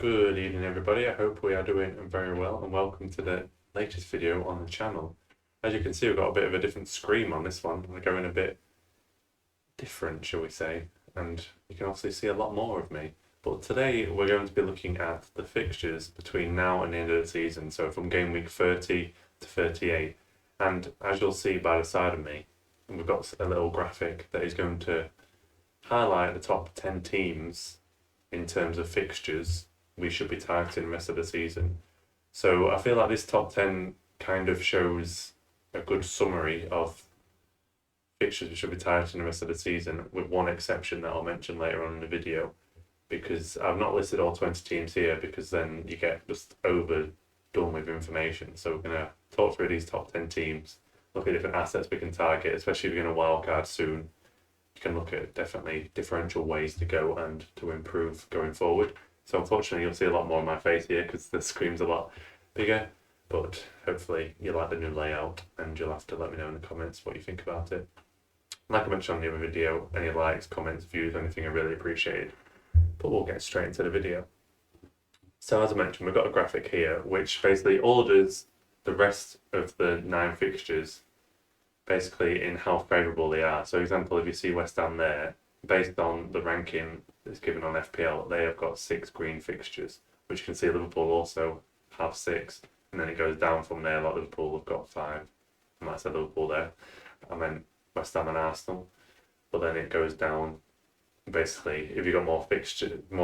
Good evening everybody, I hope we are doing very well and welcome to the latest video on the channel. As you can see, we've got a bit of a different screen on this one. We're going a bit different, shall we say, and you can obviously see a lot more of me. But today we're going to be looking at the fixtures between now and the end of the season, so from game week 30 to 38. And as you'll see by the side of me, we've got a little graphic that is going to highlight the top 10 teams in terms of fixtures we should be targeting the rest of the season. So I feel like this top 10 kind of shows a good summary of fixtures we should be targeting the rest of the season, with one exception that I'll mention later on in the video, because I've not listed all 20 teams here because then you get just overdone with information. So we're going to talk through these top 10 teams, look at different assets we can target, especially if you're going to wildcard soon. You can look at definitely differential ways to go and to improve going forward. So unfortunately you'll see a lot more of my face here because the screen's a lot bigger, but hopefully you like the new layout and you'll have to let me know in the comments what you think about it. Like I mentioned on the other video, any likes, comments, views, anything I really appreciate. But we'll get straight into the video. So as I mentioned, we've got a graphic here which basically orders the rest of the 9 fixtures basically in how favourable they are. So example, if you see West Ham there, based on the ranking that's given on FPL, they have got 6 green fixtures, which you can see Liverpool also have 6, and then it goes down from there, like Liverpool have got 5. I might say Liverpool there. I meant West Ham and Arsenal. But then it goes down, basically, if you've got more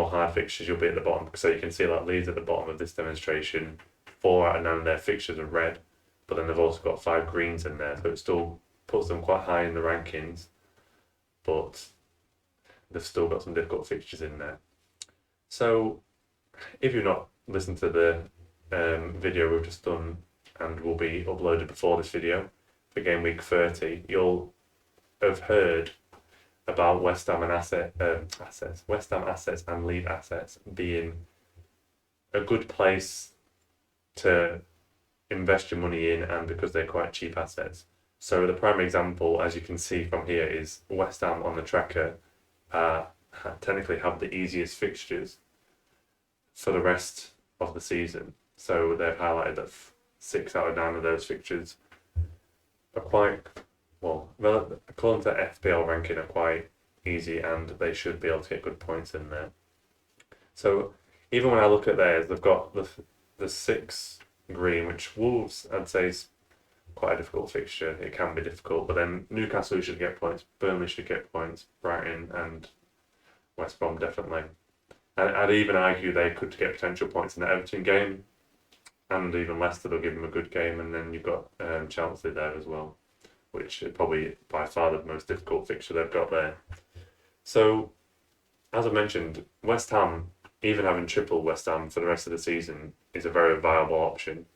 hard fixtures, you'll be at the bottom. So you can see like Leeds at the bottom of this demonstration, 4 out of 9 of their fixtures are red, but then they've also got 5 greens in there, so it still puts them quite high in the rankings, but they've still got some difficult fixtures in there. So if you've not listened to the video we've just done and will be uploaded before this video for game week 30, you'll have heard about West Ham assets and Leeds assets being a good place to invest your money in, and because they're quite cheap assets. So the prime example, as you can see from here, is West Ham on the tracker technically have the easiest fixtures for the rest of the season. So they've highlighted that 6 out of 9 of those fixtures are quite, well, according to FPL ranking, are quite easy, and they should be able to get good points in there. So even when I look at theirs, they've got the 6 green, which Wolves, I'd say, is quite a difficult fixture. It can be difficult, but then Newcastle should get points, Burnley should get points, Brighton and West Brom definitely. And I'd even argue they could get potential points in the Everton game, and even Leicester, they'll give them a good game, and then you've got Chelsea there as well, which is probably by far the most difficult fixture they've got there. So, as I mentioned, West Ham, even having triple West Ham for the rest of the season, is a very viable option.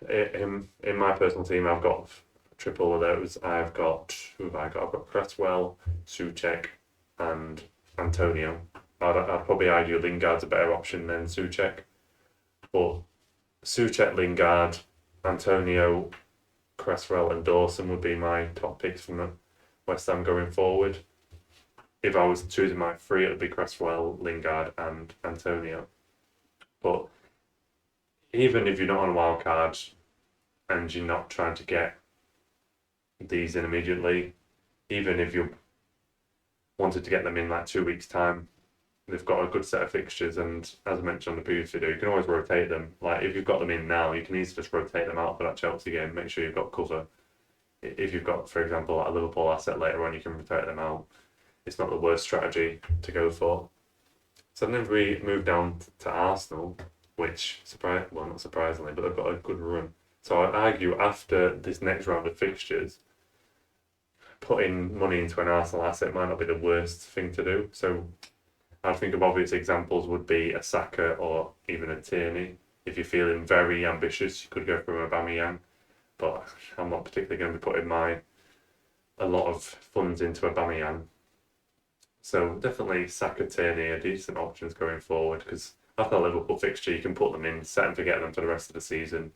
In my personal team, I've got triple of those. I've got Cresswell, Souček, and Antonio. I'd probably argue Lingard's a better option than Souček, but Souček, Lingard, Antonio, Cresswell, and Dawson would be my top picks from West Ham going forward. If I was choosing my 3, it would be Cresswell, Lingard, and Antonio. But even if you're not on a wild card and you're not trying to get these in immediately, even if you wanted to get them in like 2 weeks' time, they've got a good set of fixtures, and as I mentioned on the previous video, you can always rotate them. Like if you've got them in now, you can easily just rotate them out for that Chelsea game, make sure you've got cover. If you've got, for example, a Liverpool asset later on, you can rotate them out. It's not the worst strategy to go for. So then if we move down to Arsenal, which, not surprisingly, but they've got a good run. So I'd argue after this next round of fixtures, putting money into an Arsenal asset might not be the worst thing to do. So I think of obvious examples would be a Saka or even a Tierney. If you're feeling very ambitious, you could go for an Aubameyang, but I'm not particularly going to be putting a lot of funds into Aubameyang. So definitely Saka, Tierney are decent options going forward, because after a Liverpool fixture, you can put them in, set and forget them for the rest of the season.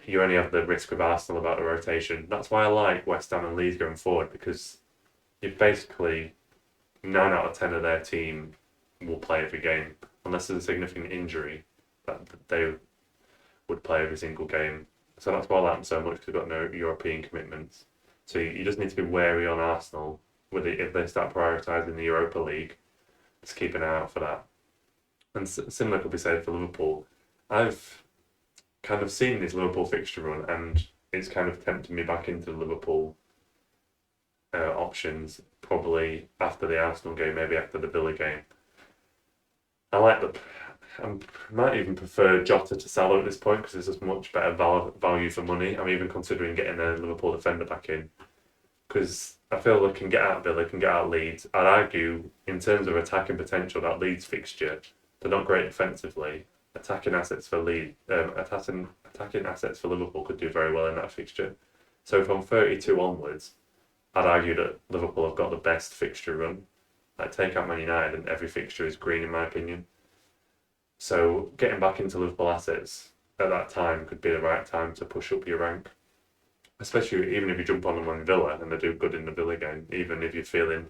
You only have the risk with Arsenal about the rotation. That's why I like West Ham and Leeds going forward, because you basically 9 out of 10 of their team will play every game. unless there's a significant injury, that they would play every single game. So that's why I like them so much, because they've got no European commitments. So you just need to be wary on Arsenal with it if they start prioritising the Europa League. Just keep an eye out for that. And similar could be said for Liverpool. I've kind of seen this Liverpool fixture run, and it's kind of tempted me back into the Liverpool options, probably after the Arsenal game, maybe after the Villa game. I might even prefer Jota to Salah at this point, because there's just much better value for money. I'm even considering getting a Liverpool defender back in, because I feel they can get out Villa, can get out Leeds. I'd argue, in terms of attacking potential, that Leeds fixture, they're not great defensively. Attacking assets for attacking assets for Liverpool could do very well in that fixture. So from 32 onwards, I'd argue that Liverpool have got the best fixture run. Like, take out Man United and every fixture is green in my opinion. So getting back into Liverpool assets at that time could be the right time to push up your rank. Especially even if you jump on them on Villa and they do good in the Villa game, even if you're feeling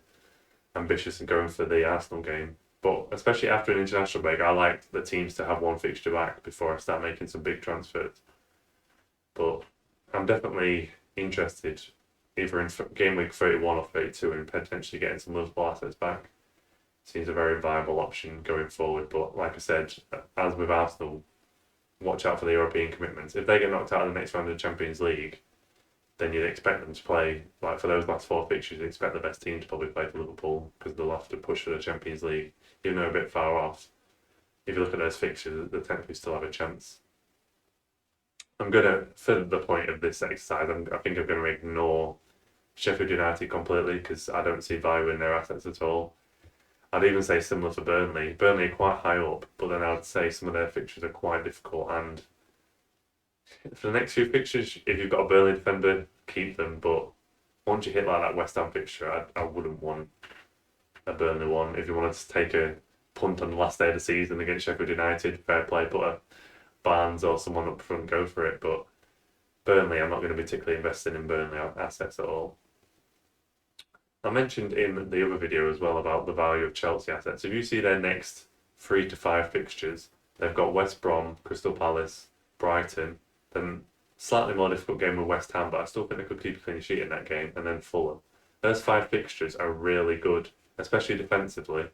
ambitious and going for the Arsenal game. But especially after an international break, I like the teams to have one fixture back before I start making some big transfers. But I'm definitely interested either in game week 31 or 32 and potentially getting some Liverpool assets back. Seems a very viable option going forward. But like I said, as with Arsenal, watch out for the European commitments. If they get knocked out of the next round of the Champions League, then you'd expect them to play, like for those last four fixtures, you'd expect the best team to probably play for Liverpool, because they'll have to push for the Champions League, even though they're a bit far off. If you look at those fixtures, they technically still have a chance. I'm going to, for the point of this exercise, I think I'm going to ignore Sheffield United completely, because I don't see value in their assets at all. I'd even say similar for Burnley. Burnley are quite high up, but then I'd say some of their fixtures are quite difficult, and for the next few fixtures, if you've got a Burnley defender, keep them. But once you hit like that West Ham fixture, I wouldn't want a Burnley one. If you wanted to take a punt on the last day of the season against Sheffield United, fair play, put a Barnes or someone up front, go for it. But Burnley, I'm not going to be particularly invested in Burnley assets at all. I mentioned in the other video as well about the value of Chelsea assets. If you see their next 3 to 5 fixtures, they've got West Brom, Crystal Palace, Brighton, then slightly more difficult game with West Ham, but I still think they could keep a clean sheet in that game, and then Fulham. Those 5 fixtures are really good, especially defensively.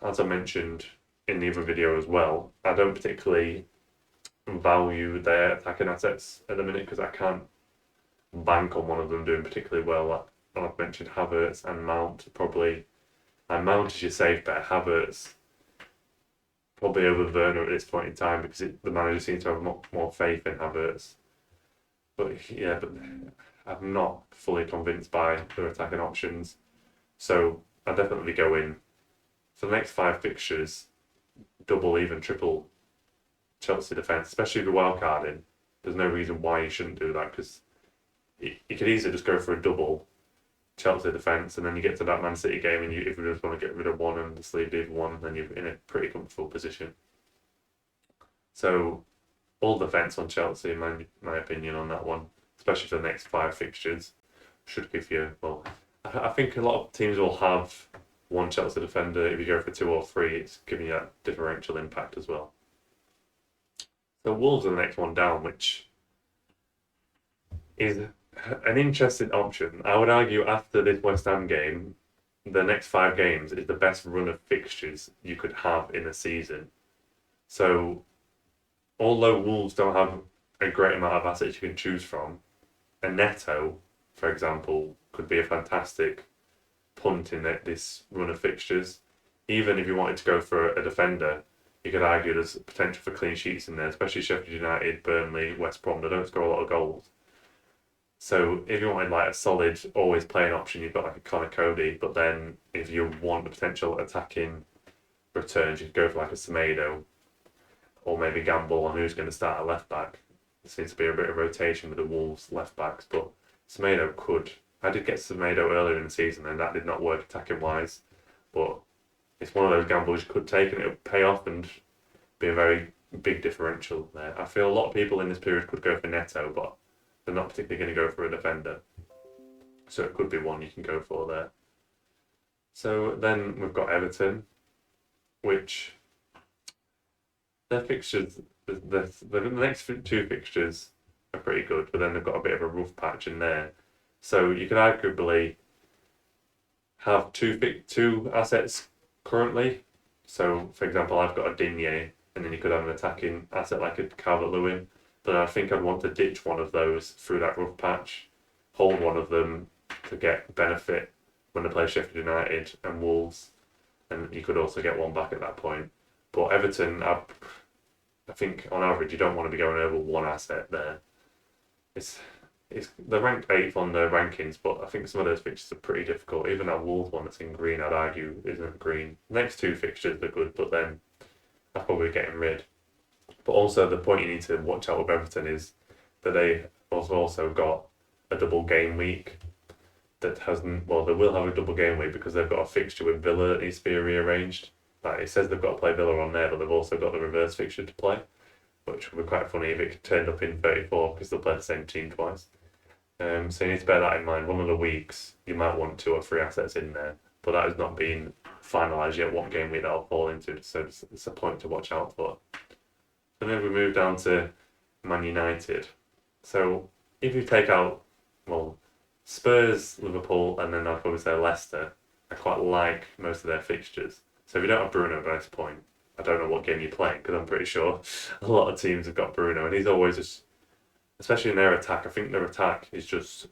As I mentioned in the other video as well, I don't particularly value their attacking assets at the minute, because I can't bank on one of them doing particularly well. I've mentioned Havertz and Mount probably. And Mount is your safe bet. Havertz probably over Werner at this point in time, because the manager seems to have more faith in Havertz. But I'm not fully convinced by their attacking options. So I'll definitely go in for the next 5 fixtures, double, even triple Chelsea defence, especially if you're wildcarding. There's no reason why you shouldn't do that, because you could easily just go for a double Chelsea defence, and then you get to that Man City game, and if you just want to get rid of one and just leave the other one, then you're in a pretty comfortable position. So all defence on Chelsea, in my opinion, on that one, especially for the next 5 fixtures, should give you, well, I think a lot of teams will have one Chelsea defender. If you go for 2 or 3, it's giving you that differential impact as well. So Wolves are the next one down, which is an interesting option. I would argue after this West Ham game, the next 5 games is the best run of fixtures you could have in a season. So although Wolves don't have a great amount of assets you can choose from, a Neto, for example, could be a fantastic punt in this run of fixtures. Even if you wanted to go for a defender, you could argue there's potential for clean sheets in there, especially Sheffield United, Burnley, West Brom. They don't score a lot of goals. So if you wanted like a solid, always playing option, you've got like a Connor Cody. But then if you want the potential attacking returns, you'd go for like a Semedo, or maybe gamble on who's going to start at left back. There seems to be a bit of rotation with the Wolves left backs, but Semedo could. I did get Semedo earlier in the season, and that did not work attacking wise. But it's one of those gambles you could take, and it would pay off and be a very big differential there. I feel a lot of people in this period could go for Neto, but they're not particularly going to go for a defender. So it could be one you can go for there. So then we've got Everton. which their fixtures, the next two fixtures are pretty good, but then they've got a bit of a rough patch in there. So you could arguably have two assets currently. So, for example, I've got a Digne, and then you could have an attacking asset like a Calvert-Lewin. But I think I'd want to ditch one of those through that rough patch, hold one of them to get benefit when they play Sheffield United and Wolves, and you could also get one back at that point. But Everton, I think on average you don't want to be going over one asset there. It's they're ranked 8th on the rankings, but I think some of those fixtures are pretty difficult. Even that Wolves one that's in green, I'd argue, isn't green. The next two fixtures are good, but then that's probably getting rid. But also the point you need to watch out with Everton is that they also got a double game week that hasn't. Well, they will have a double game week because they've got a fixture with Villa that needs to be rearranged. Like it says they've got to play Villa on there, but they've also got the reverse fixture to play, which would be quite funny if it turned up in 34 because they'll play the same team twice. So you need to bear that in mind. One of the weeks you might want 2 or 3 assets in there, but that has not been finalised yet what game week that'll fall into, so it's a point to watch out for. And then we move down to Man United. So if you take out, well, Spurs, Liverpool, and then I'd probably say Leicester, I quite like most of their fixtures. So if you don't have Bruno by this point, I don't know what game you're playing because I'm pretty sure a lot of teams have got Bruno, and he's always just, especially in their attack, I think their attack is just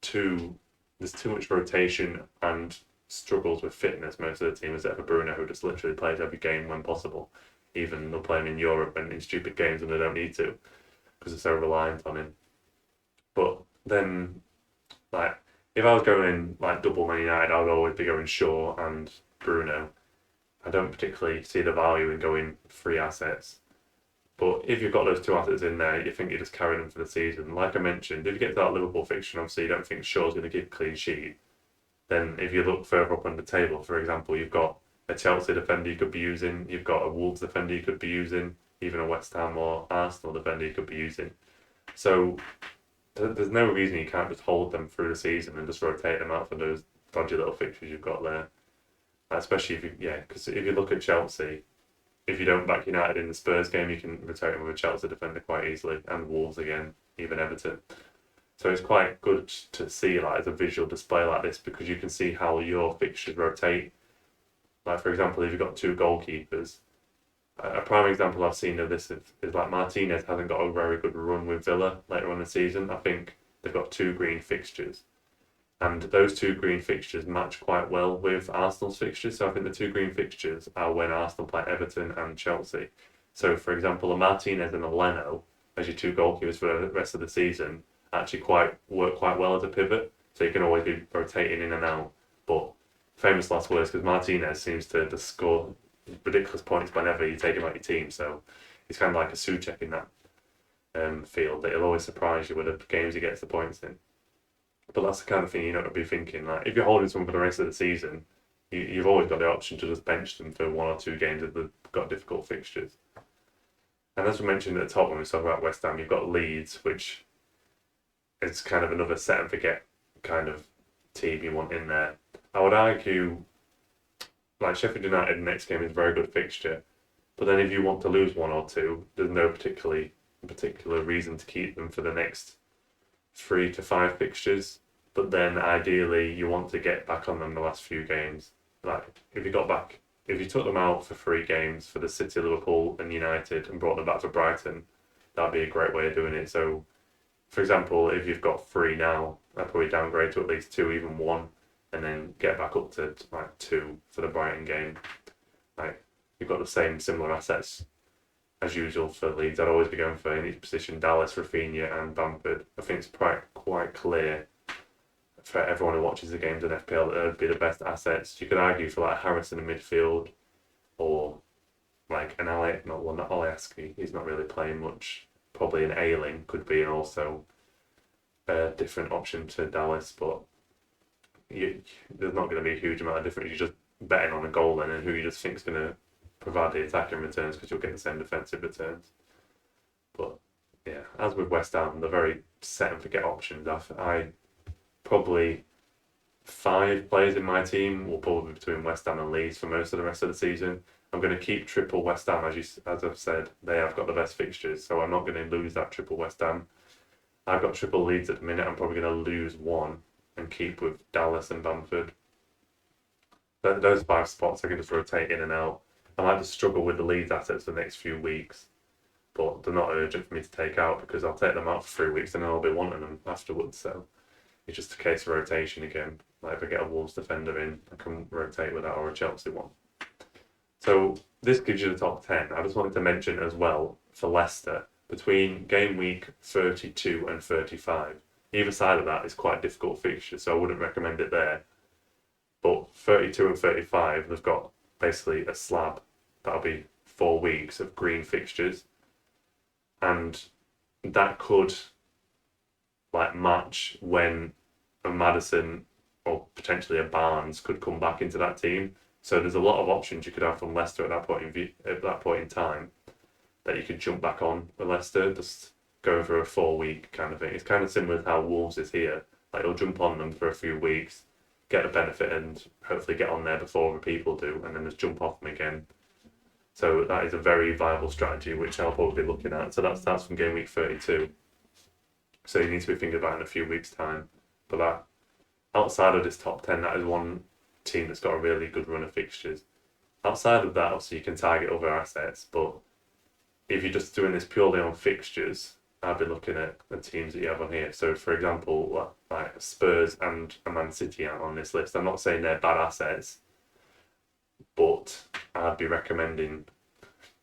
there's too much rotation and struggles with fitness most of the team, except for Bruno, who just literally plays every game when possible. Even they'll play him in Europe and in stupid games when they don't need to because they're so reliant on him. But then, like, if I was going in like double Man United, I would always be going Shaw and Bruno. I don't particularly see the value in going 3 assets. But if you've got those 2 assets in there, you think you just carry them for the season. Like I mentioned, if you get to that Liverpool fixture, obviously you don't think Shaw's going to keep a clean sheet. Then if you look further up on the table, for example, you've got a Chelsea defender you could be using, you've got a Wolves defender you could be using, even a West Ham or Arsenal defender you could be using. So there's no reason you can't just hold them through the season and just rotate them out for those dodgy little fixtures you've got there. Especially because if you look at Chelsea, if you don't back United in the Spurs game, you can rotate them with a Chelsea defender quite easily, and Wolves again, even Everton. So it's quite good to see like as a visual display like this because you can see how your fixtures rotate. Like for example, if you've got 2 goalkeepers, a prime example I've seen of this is like Martinez hasn't got a very good run with Villa later on in the season. I think they've got 2 green fixtures. And those 2 green fixtures match quite well with Arsenal's fixtures. So I think the 2 green fixtures are when Arsenal play Everton and Chelsea. So for example, a Martinez and a Leno as your 2 goalkeepers for the rest of the season actually work quite well as a pivot. So you can always be rotating in and out. But famous last words because Martinez seems to score ridiculous points whenever you take him out your team. So he's kind of like a Souček in that field. That he'll always surprise you with the games he gets the points in. But that's the kind of thing you don't be thinking. Like if you're holding someone for the rest of the season, you've always got the option to just bench them for 1 or 2 games if they've got difficult fixtures. And as we mentioned at the top when we talk about West Ham, you've got Leeds, which is kind of another set and forget kind of team you want in there. I would argue, like Sheffield United, the next game is a very good fixture, but then if you want to lose 1 or 2, there's no particular reason to keep them for the next 3 to 5 fixtures, but then ideally you want to get back on them the last few games. Like if you took them out for 3 games for the City, Liverpool and United and brought them back to Brighton, that'd be a great way of doing it. So for example, if you've got 3 now, I'd probably downgrade to at least 2, even 1, and then get back up to like 2 for the Brighton game. Like you've got the similar assets as usual for Leeds. I'd always be going for in each position Dallas, Rafinha and Bamford. I think it's quite clear for everyone who watches the games in FPL that they'd be the best assets. You could argue for like Harrison in midfield or like an not Alioski. He's not really playing much. Probably an Ayling could be also a different option to Dallas, but there's not going to be a huge amount of difference. You're just betting on a goal then and who you just think is going to provide the attacking returns because you'll get the same defensive returns. But yeah, as with West Ham, they're very set and forget options. I probably 5 players in my team will probably be between West Ham and Leeds for most of the rest of the season. I'm going to keep triple West Ham, as I've said. They have got the best fixtures, so I'm not going to lose that triple West Ham. I've got triple Leeds at the minute. I'm probably going to lose one and keep with Dallas and Bamford. But those 5 spots I can just rotate in and out. I might just struggle with the Leeds assets for the next few weeks, but they're not urgent for me to take out because I'll take them out for 3 weeks and then I'll be wanting them afterwards. So it's just a case of rotation again. Like if I get a Wolves defender in, I can rotate with that, or a Chelsea one. So this gives you the top 10. I just wanted to mention as well for Leicester, between game week 32 and 35, either side of that is quite a difficult fixture, so I wouldn't recommend it there. But 32 and 35, they've got basically a slab. That'll be 4 weeks of green fixtures. And that could like match when a Maddison or potentially a Barnes could come back into that team. So there's a lot of options you could have from Leicester at that point in time that you could jump back on with Leicester, just going for a 4-week kind of thing. It's kind of similar to how Wolves is here. Like you'll jump on them for a few weeks, get the benefit, and hopefully get on there before other people do, and then just jump off them again. So that is a very viable strategy, which I'll probably be looking at. So that starts from game week 32. So you need to be thinking about in a few weeks' time. But that, outside of this top 10, that is one team that's got a really good run of fixtures. Outside of that, obviously you can target other assets, but if you're just doing this purely on fixtures, I'd be looking at the teams that you have on here. So, for example, like Spurs and a Man City are on this list. I'm not saying they're bad assets, but I'd be recommending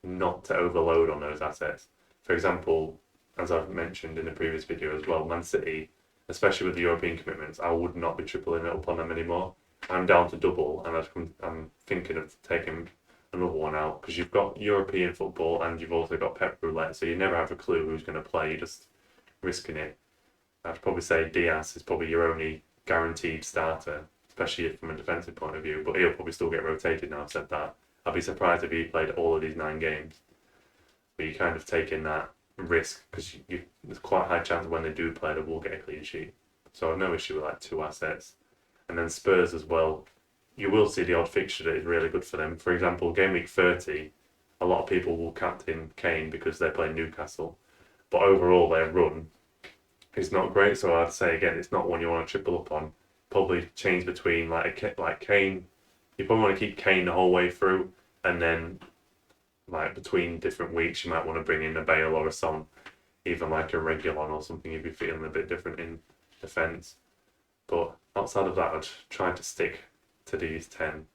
not to overload on those assets. For example, as I've mentioned in the previous video as well, Man City, especially with the European commitments, I would not be tripling it up on them anymore. I'm down to double, and I'm thinking of taking another one out because you've got European football and you've also got Pep Roulette, so you never have a clue who's going to play. You're just risking it. I'd probably say Diaz is probably your only guaranteed starter, especially from a defensive point of view, but he'll probably still get rotated now I've said that. I'd be surprised if he played all of these 9 games. But you're kind of taking that risk because there's quite a high chance when they do play they will get a clean sheet. So I've no issue with like 2 assets. And then Spurs as well. You will see the odd fixture that is really good for them. For example, game week 30, a lot of people will captain Kane because they play Newcastle. But overall, their run is not great. So I'd say, again, it's not one you want to triple up on. Probably change between like Kane. You probably want to keep Kane the whole way through. And then like between different weeks, you might want to bring in a Bale or a Son. Even like a Regulon or something if you're feeling a bit different in defence. But outside of that, I'd try to stick to these 10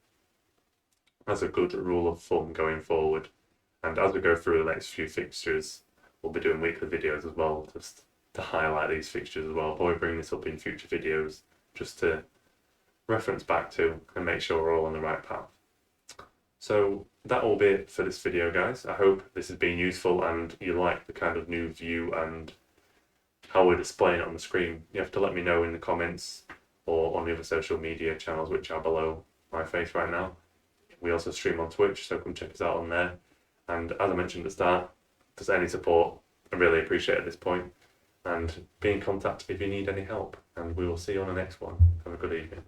as a good rule of thumb going forward. And as we go through the next few fixtures, we'll be doing weekly videos as well, just to highlight these fixtures as well. I'll probably bring this up in future videos just to reference back to and make sure we're all on the right path. So that will be it for this video, guys. I hope this has been useful and you like the kind of new view and how we're displaying it on the screen. You have to let me know in the comments or on the other social media channels which are below my face right now. We also stream on Twitch, so come check us out on there. And as I mentioned at the start, just any support, I really appreciate at this point. And be in contact if you need any help. And we will see you on the next one. Have a good evening.